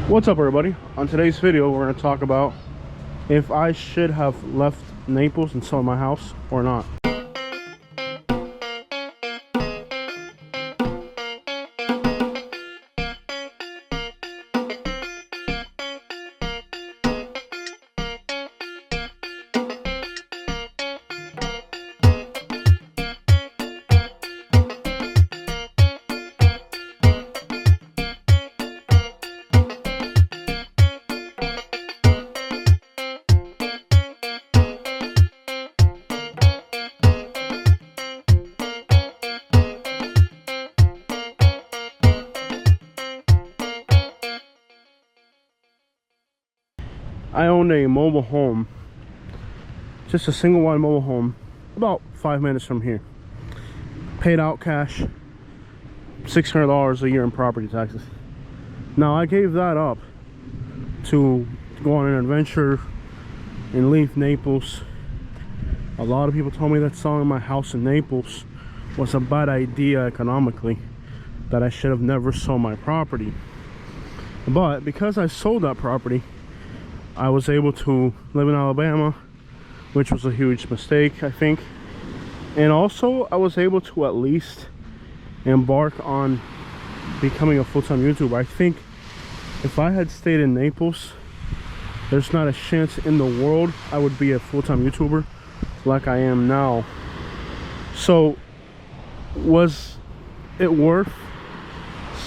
What's up, everybody? On today's video we're going to talk about if I should have left Naples and sold my house or not. I owned a mobile home, just a single wide mobile home, about 5 minutes from here. Paid out cash, $600 a year in property taxes. Now I gave that up to go on an adventure and leave Naples. A lot of people told me that selling my house in Naples was a bad idea economically, that I should have never sold my property. But because I sold that property, I was able to live in Alabama, which was a huge mistake, I think. And also, I was able to at least embark on becoming a full-time YouTuber. I think if I had stayed in Naples, there's not a chance in the world I would be a full-time YouTuber like I am now. So, was it worth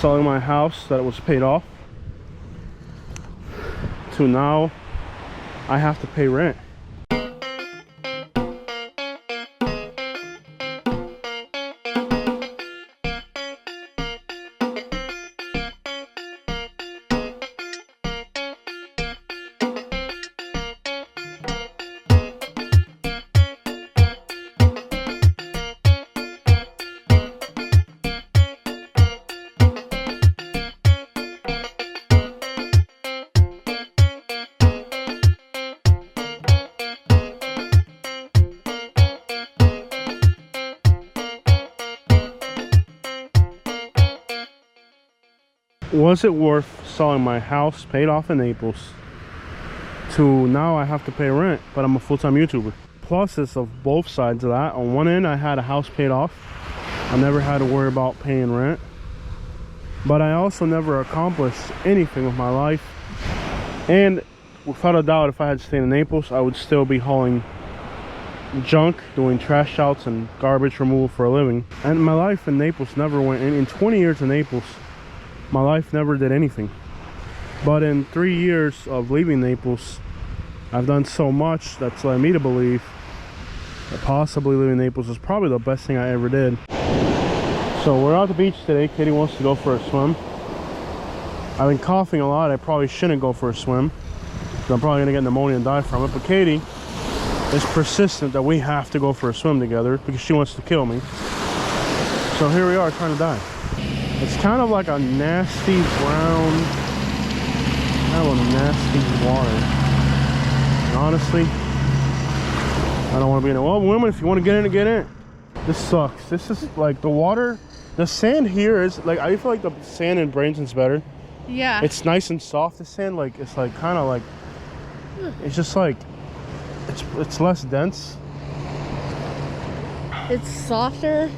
selling my house that was paid off to now I have to pay rent? Was it worth selling my house paid off in Naples to now I have to pay rent, but I'm a full-time YouTuber? Pluses of both sides of that. On one end, I had a house paid off. I never had to worry about paying rent. But I also never accomplished anything with my life. And without a doubt, if I had stayed in Naples, I would still be hauling junk, doing trash outs and garbage removal for a living. And my life in Naples never went in 20 years in Naples. My life never did anything. But in 3 years of leaving Naples, I've done so much that's led me to believe that possibly leaving Naples is probably the best thing I ever did. So we're out at the beach today. Katie wants to go for a swim. I've been coughing a lot. I probably shouldn't go for a swim, I'm probably gonna get pneumonia and die from it. But Katie is persistent that we have to go for a swim together because she wants to kill me. So here we are trying to die. It's kind of like a nasty brown, kind of a nasty water. And honestly, I don't want to be in it. Well, women, if you want to get in it, get in it. This sucks. This is like the water, the sand here is like, I feel like the sand in Bradenton's better. Yeah. It's nice and soft. The sand, like, it's like kind of like, it's just like, it's less dense. It's softer.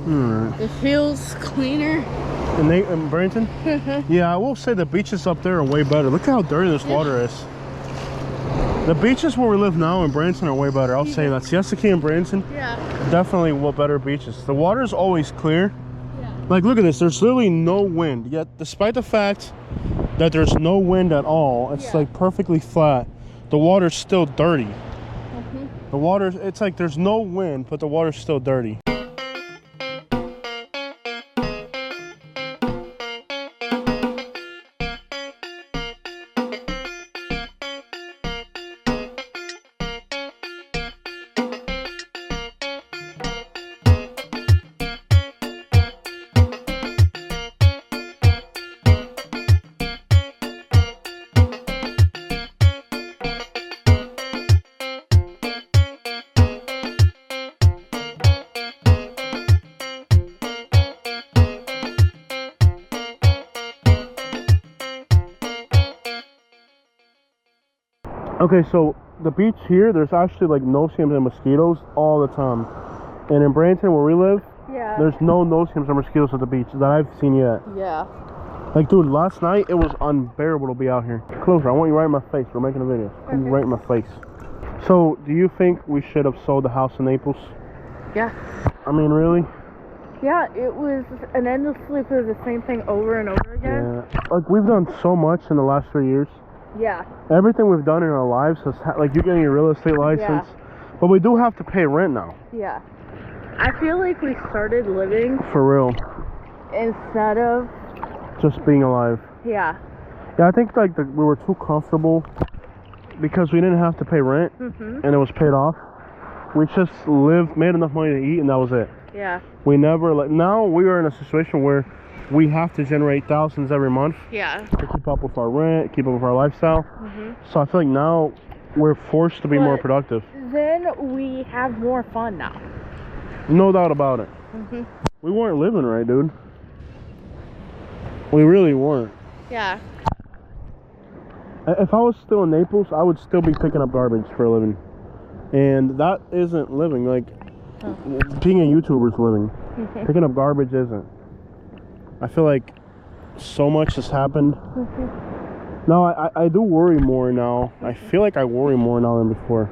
It feels cleaner. In Bradenton? Yeah, I will say the beaches up there are way better. Look how dirty this water is. The beaches where we live now in Bradenton are way better. I'll say that. Siesta Key and Bradenton, definitely better beaches. The water is always clear. Like, look at this. There's literally no wind. Yet, despite the fact that there's no wind at all, it's like perfectly flat. The water's still dirty. The water, it's like there's no wind, but the water's still dirty. Okay, so the beach here, there's actually like no-see-ums and mosquitoes all the time. And in Bradenton, where we live, Yeah. there's no no-see-ums or mosquitoes at the beach that I've seen yet. Yeah. Like, dude, last night it was unbearable to be out here. Closer, I want you right in my face. We're making a video. Come right in my face. So, do you think we should have sold the house in Naples? Yeah. I mean, really? Yeah, it was an endless loop of the same thing over and over again. Yeah. Like, we've done so much in the last 3 years. Yeah. Everything we've done in our lives has, like, you getting your real estate license. Yeah. But we do have to pay rent now. Yeah. I feel like we started living For real. instead of Just being alive. Yeah. Yeah, I think, like, we were too comfortable because we didn't have to pay rent and it was paid off. We just lived, made enough money to eat, and that was it. Yeah. We never, like, now we are in a situation where we have to generate thousands every month. Yeah. To keep up with our rent, keep up with our lifestyle. So I feel like now we're forced to be more productive. Then we have more fun now. No doubt about it. We weren't living right, dude. We really weren't. Yeah. If I was still in Naples, I would still be picking up garbage for a living. And that isn't living. Like, being a YouTuber is living. Picking up garbage isn't. I feel like so much has happened. Now, I do worry more now. I feel like I worry more now than before.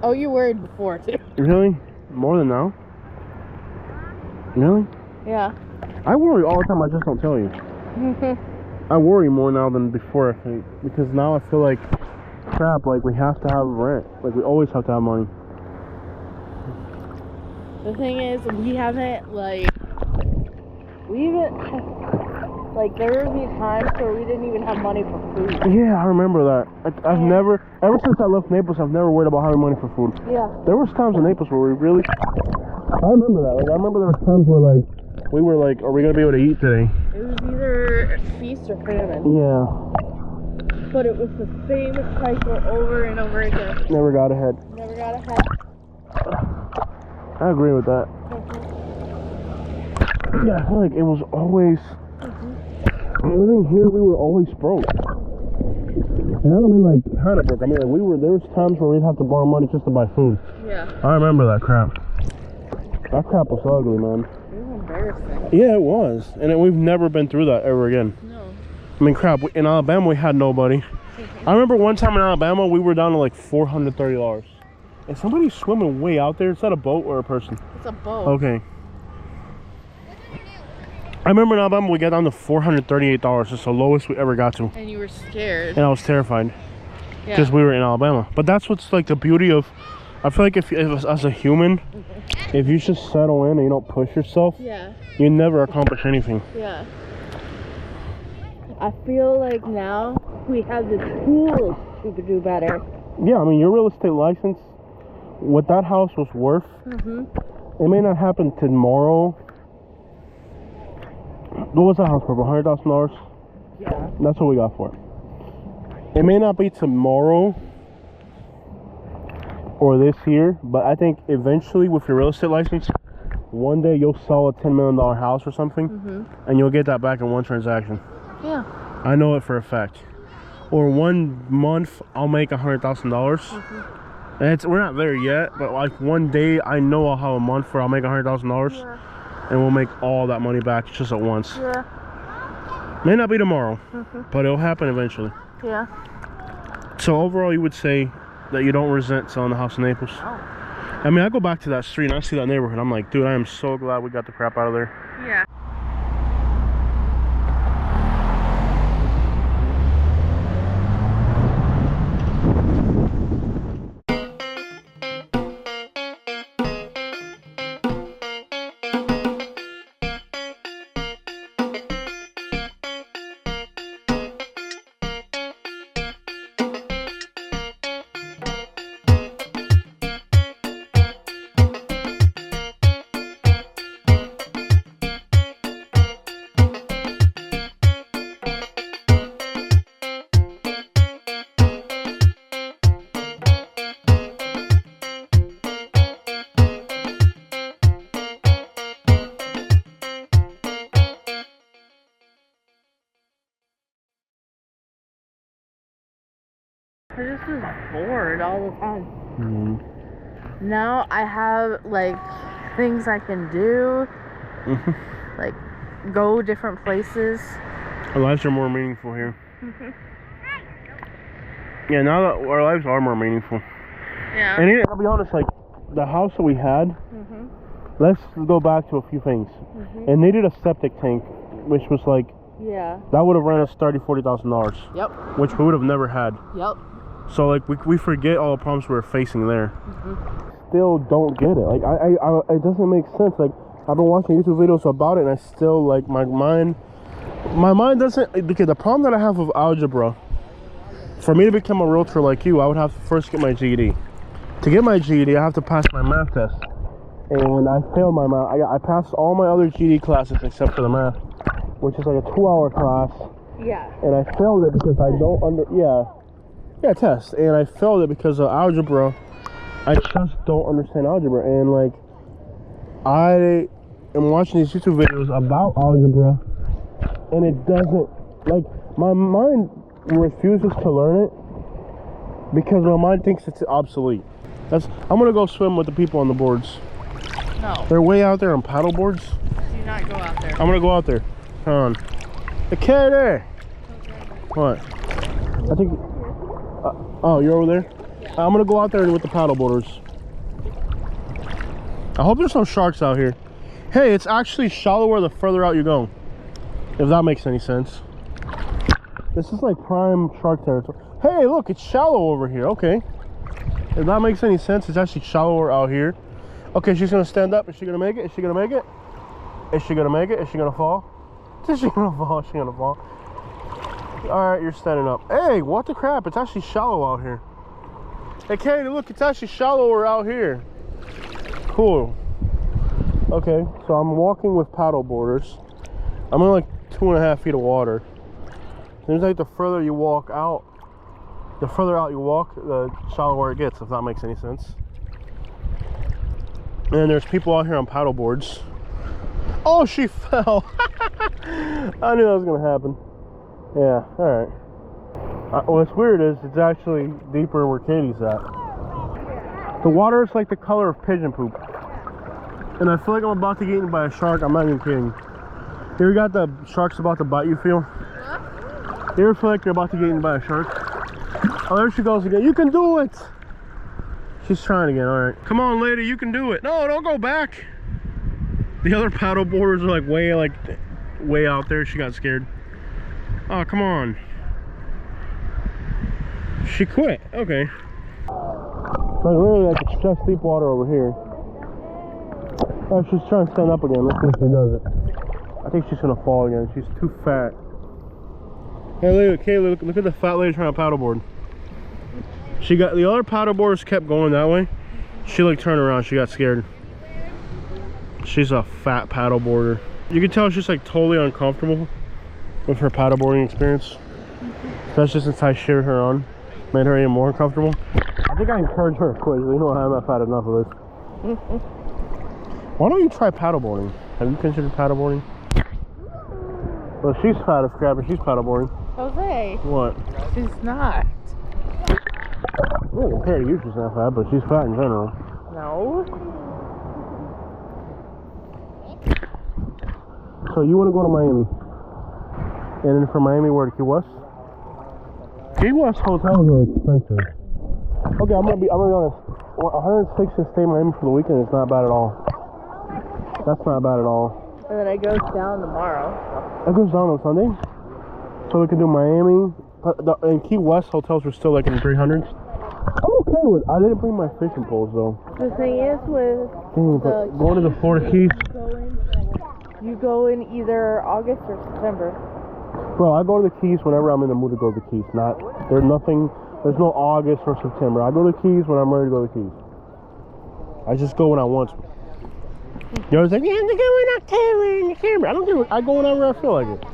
Oh, you worried before, too. Really? More than now? Really? Yeah. I worry all the time, I just don't tell you. I worry more now than before, I think. Because now I feel like, crap, like we have to have rent. Like we always have to have money. The thing is, we haven't, like, there would be times where we didn't even have money for food. Yeah, I remember that. I've never, ever since I left Naples, I've never worried about having money for food. Yeah. There was times in Naples where we really, I remember that. Like, I remember there was times where, like, we were like, are we going to be able to eat today? It was either feast or famine. Yeah. But it was the same cycle over and over again. Never got ahead. Never got ahead. I agree with that. Yeah, I feel like it was always, living here, we were always broke. And I don't mean like kind of broke. I mean like there was times where we'd have to borrow money just to buy food. Yeah. I remember that crap. That crap was ugly, man. It was embarrassing. Yeah, it was. And we've never been through that ever again. No. I mean, crap, in Alabama, we had nobody. I remember one time in Alabama, we were down to like $430. And somebody's swimming way out there. Is that a boat or a person? It's a boat. Okay. I remember in Alabama, we got down to $438. It's the lowest we ever got to. And you were scared. And I was terrified. Yeah. Because we were in Alabama. But that's what's like the beauty of, I feel like if as a human, if you just settle in and you don't push yourself, Yeah. you never accomplish anything. Yeah. I feel like now we have the tools to do better. Yeah, I mean, your real estate license, what that house was worth, it may not happen tomorrow. What was that house for? $100,000? Yeah. That's what we got for it. It may not be tomorrow or this year, but I think eventually with your real estate license, one day you'll sell a $10 million house or something, and you'll get that back in one transaction. Yeah. I know it for a fact. Or 1 month, I'll make $100,000. And we're not there yet, but like one day, I know I'll have a month where I'll make $100,000, and we'll make all that money back just at once. Yeah. May not be tomorrow, but it'll happen eventually. Yeah. So overall, you would say that you don't resent selling the house in Naples? Oh. I mean, I go back to that street and I see that neighborhood. I'm like, dude, I am so glad we got the crap out of there. Yeah. I just was bored all the time. Now I have like things I can do, like go different places. Our lives are more meaningful here. Yeah, now that our lives are more meaningful. Yeah. And I'll be honest, like the house that we had, let's go back to a few things. It needed a septic tank, which was like, that would have ran us $30,000-$40,000. Yep. Which we would have never had. Yep. So like we forget all the problems we were facing there. Still don't get it. Like I it doesn't make sense. Like I've been watching YouTube videos about it, and I still like my mind doesn't. Because the problem that I have with algebra, for me to become a realtor like you, I would have to first get my GED. To get my GED, I have to pass my math test, and I failed my math. I passed all my other GED classes except for the math, which is like a 2-hour class. Yeah. And I failed it because I don't test. And I failed it because of algebra. I just don't understand algebra. And like, I am watching these YouTube videos about algebra, and it doesn't, like, my mind refuses to learn it because my mind thinks it's obsolete. I'm gonna go swim with the people on the boards. No. They're way out there on paddle boards. Do not go out there. I'm gonna go out there. Come on. Okay, there. What? I think. Oh, you're over there? Yeah. I'm gonna go out there with the paddle boarders. I hope there's some sharks out here. Hey, it's actually shallower the further out you go. If that makes any sense. This is like prime shark territory. Hey, look, it's shallow over here. Okay. If that makes any sense, it's actually shallower out here. Okay, she's gonna stand up. Is she gonna make it? Is she gonna make it? Is she gonna make it? Is she gonna fall? Is she gonna fall? Is she gonna fall? Alright, you're standing up. Hey, what the crap? It's actually shallow out here. Hey, Katie, look, it's actually shallower out here. Cool. Okay, so I'm walking with paddle boarders. I'm in like 2.5 feet of water. Seems like the further you walk out, the further out you walk, the shallower it gets, if that makes any sense. And there's people out here on paddle boards. Oh, she fell. I knew that was gonna happen. Yeah, all right. What's weird is it's actually deeper where Katie's at. The water is like the color of pigeon poop. And I feel like I'm about to get eaten by a shark. I'm not even kidding. You ever got the shark's about to bite you feel? What? You ever feel like you're about to get eaten by a shark? Oh, there she goes again. You can do it! She's trying again, all right. Come on, lady, you can do it. No, don't go back. The other paddle boarders are like way out there. She got scared. Oh, come on. She quit. Okay. Like literally, like it's just deep water over here. Oh, she's trying to stand up again. Let's see if she does it. I think she's gonna fall again. She's too fat. Hey, look, Kayla, look at the fat lady trying to paddleboard. She got the other paddleboarders kept going that way. She like turned around. She got scared. She's a fat paddleboarder. You can tell she's like totally uncomfortable with her paddleboarding experience. Especially since I sheared her on, made her even more uncomfortable. I think I encouraged her to quit. You know, I'm not fat enough of this. Why don't you try paddleboarding? Have you considered paddleboarding? Well, she's fat as crap and she's paddleboarding. Jose. What? She's not. Well, compared to you, she's not fat, but she's fat in general. No. So you want to go to Miami? And then from Miami, where to Key West? Key West hotels are expensive. Okay, I'm gonna be honest. 106 and stay in Miami for the weekend is not bad at all. That's not bad at all. And then it goes down tomorrow. It goes down on Sunday, so we can do Miami. And Key West hotels are still like in the 300s. I'm okay with. I didn't bring my fishing poles though. The thing is with going to the Florida Keys. You go in either August or September. Bro, I go to the Keys whenever I'm in the mood to go to the Keys. There's no August or September. I go to the Keys when I'm ready to go to the Keys. I just go when I want to. You know what I'm saying? You have to go in October in December. I don't do it. I go whenever I feel like it.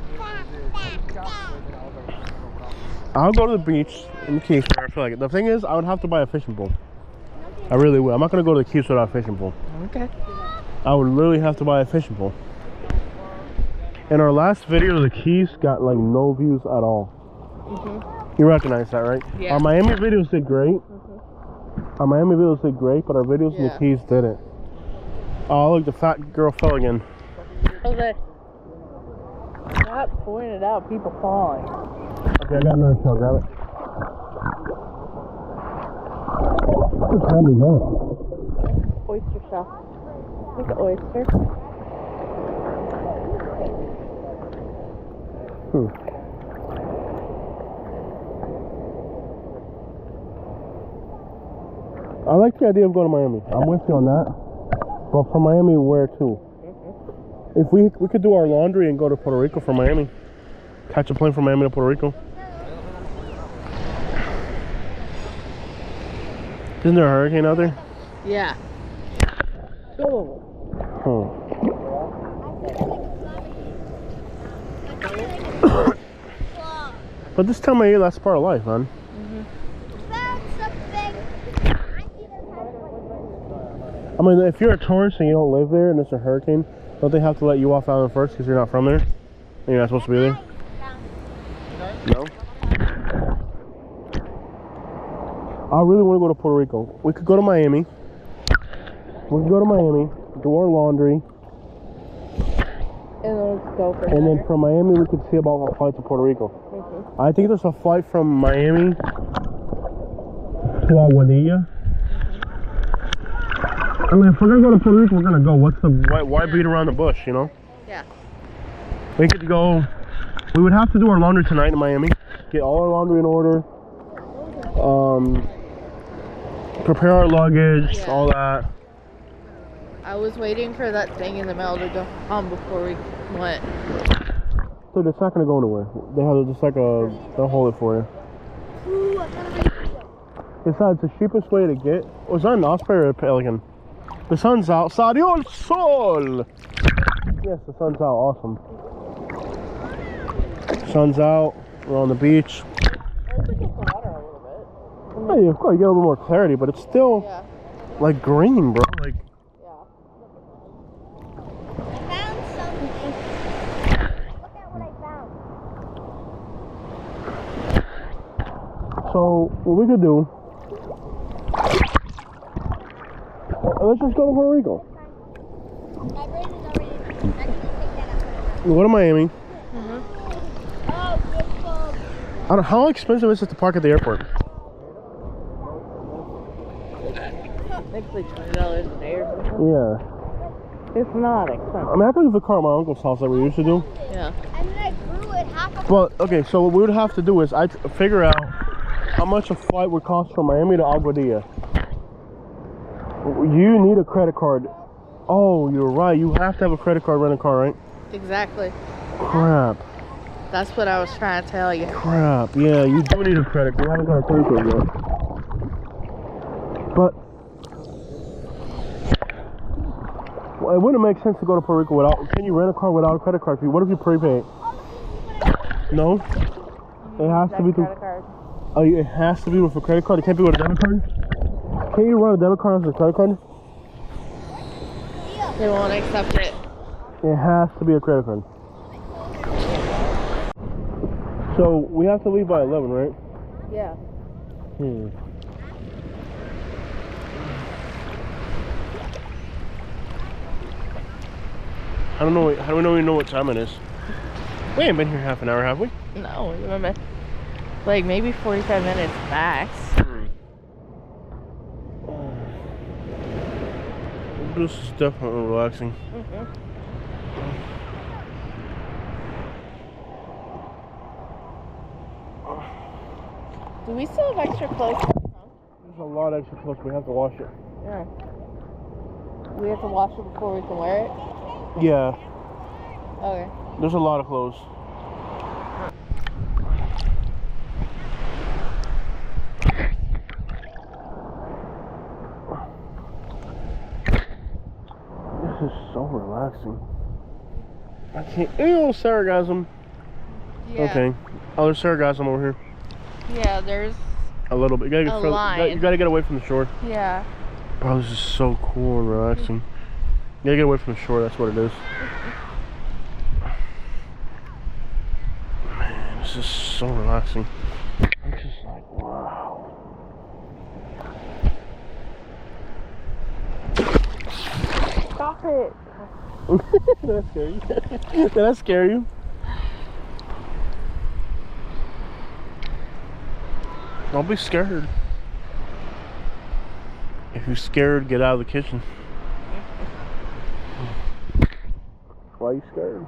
I'll go to the beach in the Keys whenever I feel like it. The thing is, I would have to buy a fishing pole. I really would. I'm not going to go to the Keys without a fishing pole. Okay. I would literally have to buy a fishing pole. In our last video, the Keys got like no views at all. Mm-hmm. You recognize that, right? Yeah. Our Miami videos did great. Mm-hmm. Our Miami videos did great, but our videos in the Keys didn't. Oh, look, the fat girl fell again. Jose, stop pointing out people falling. Okay, I got another shell. Grab it. What time is that? Oyster shell. Like an oyster. I like the idea of going to Miami. I'm with you on that. But from Miami, where to? If we could do our laundry and go to Puerto Rico from Miami. Catch a plane from Miami to Puerto Rico. Isn't there a hurricane out there? Yeah. Go. But this time of year, that's part of life, man. I mean, if you're a tourist and you don't live there and it's a hurricane, don't they have to let you off island first because you're not from there? And you're not supposed to be there? No? I really want to go to Puerto Rico. We could go to Miami. We could go to Miami, do our laundry. And then let's go for And then from Miami, we could see about a flight to Puerto Rico. I think there's a flight from Miami to Aguadilla. I mean, if we're gonna go to Puerto Rico, we're gonna go. What's the why beat around the bush, you know? Yeah. We could go. We would have to do our laundry tonight in Miami. Get all our laundry in order. Prepare our luggage, all that. I was waiting for that thing in the mail to go on before we went. So it's not gonna go anywhere. They have just like they'll hold it for you. Besides, the cheapest way to get was that an osprey or a pelican? The sun's out. Salió el sol. Yes, the sun's out. Awesome. Sun's out. We're on the beach. Oh, yeah, of course, you get a little more clarity, but it's still like green, bro. Like. I found something. Look at what I found. So what we could do? Let's just go to Puerto Rico. My brain is already. I can just take that out. We'll go to Miami. Oh, good phone. How expensive is it to park at the airport? It's like $20 a day or something. Yeah. It's not expensive. I mean, I could leave the car at my uncle's house like we used to do. Yeah. And then I grew it half a. But, okay, so what we would have to do is I'd figure out how much a flight would cost from Miami to Aguadilla. You need a credit card. Oh, you're right. You have to have a credit card, rent a car, right? Exactly. Crap. That's what I was trying to tell you. Crap. Yeah, you do need a credit card. We haven't got a credit card yet. But well, it wouldn't make sense to go to Puerto Rico without. Can you rent a car without a credit card fee? What if you prepay it? No. It has to be through. Oh, it has to be with a credit card. It can't be with a debit card. Can you run a debit card as a credit card? They won't accept it. It has to be a credit card. So we have to leave by 11, right? Yeah. I don't know. How do we know what time it is? We ain't been here half an hour, have we? No, remember? Like maybe 45 minutes max. This is definitely relaxing. Do we still have extra clothes? There's a lot of extra clothes. We have to wash it. Yeah. We have to wash it before we can wear it? Yeah. Okay. There's a lot of clothes. This is so relaxing. I can't. Ew, sargasm. Yeah. Okay. Oh, there's sargasm over here. Yeah, there's A little bit. You gotta a line. you gotta get away from the shore. Yeah. Bro, this is so cool and relaxing. You gotta get away from the shore. That's what it is. Man, this just so relaxing. I'm just like, wow. Stop it. Did that scare you? Did that scare you? Don't be scared. If you're scared, get out of the kitchen. Why are you scared?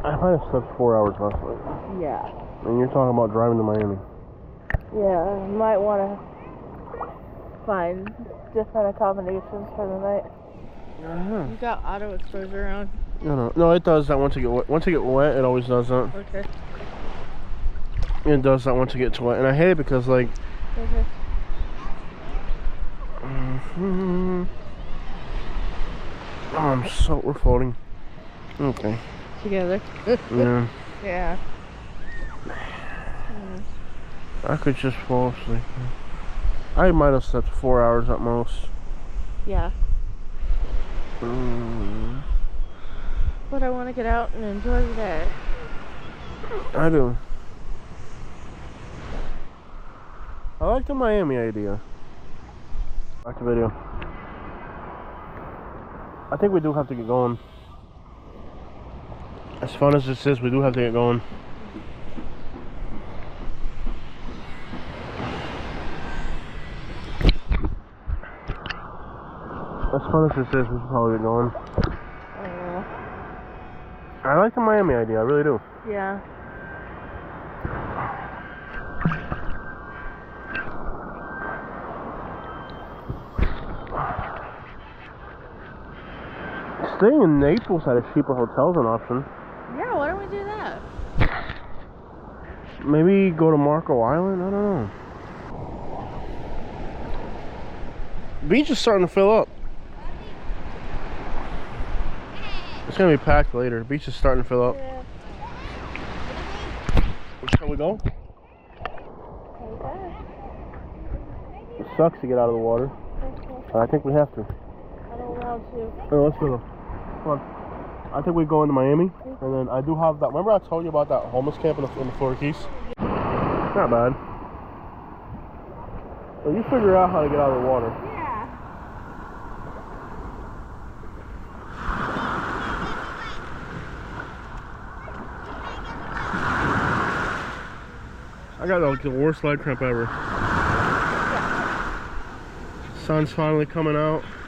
I might have slept 4 hours last night. Yeah. And you're talking about driving to Miami. Yeah, might want to find different accommodations for the night. Yeah. You got auto exposure on? No, it does that once you get wet. Once you get wet, it always does that. Okay. It does that once you get too wet. And I hate it because, like... Okay. Oh, we're floating. Okay. Together. Yeah. Yeah. I could just fall asleep. I might have slept 4 hours at most. Yeah. But I want to get out and enjoy the day. I do. I like the Miami idea. Back to video. I think we do have to get going. As fun as this is, we do have to get going. As fun as this is, we should probably get going. I like the Miami idea, I really do. Yeah. Staying in Naples at a cheaper hotel is an option. Yeah, why don't we do that? Maybe go to Marco Island? I don't know. Beach is starting to fill up. It's gonna be packed later. Beach is starting to fill up. Yeah. Shall we go? Okay. It sucks to get out of the water. But I think we have to. I don't want to. Oh, let's go though. Come on. I think we go into Miami, and then I do have that. Remember I told you about that homeless camp in the Florida Keys? Not bad. So you figure out how to get out of the water. Yeah. I got like the worst leg cramp ever. Sun's finally coming out.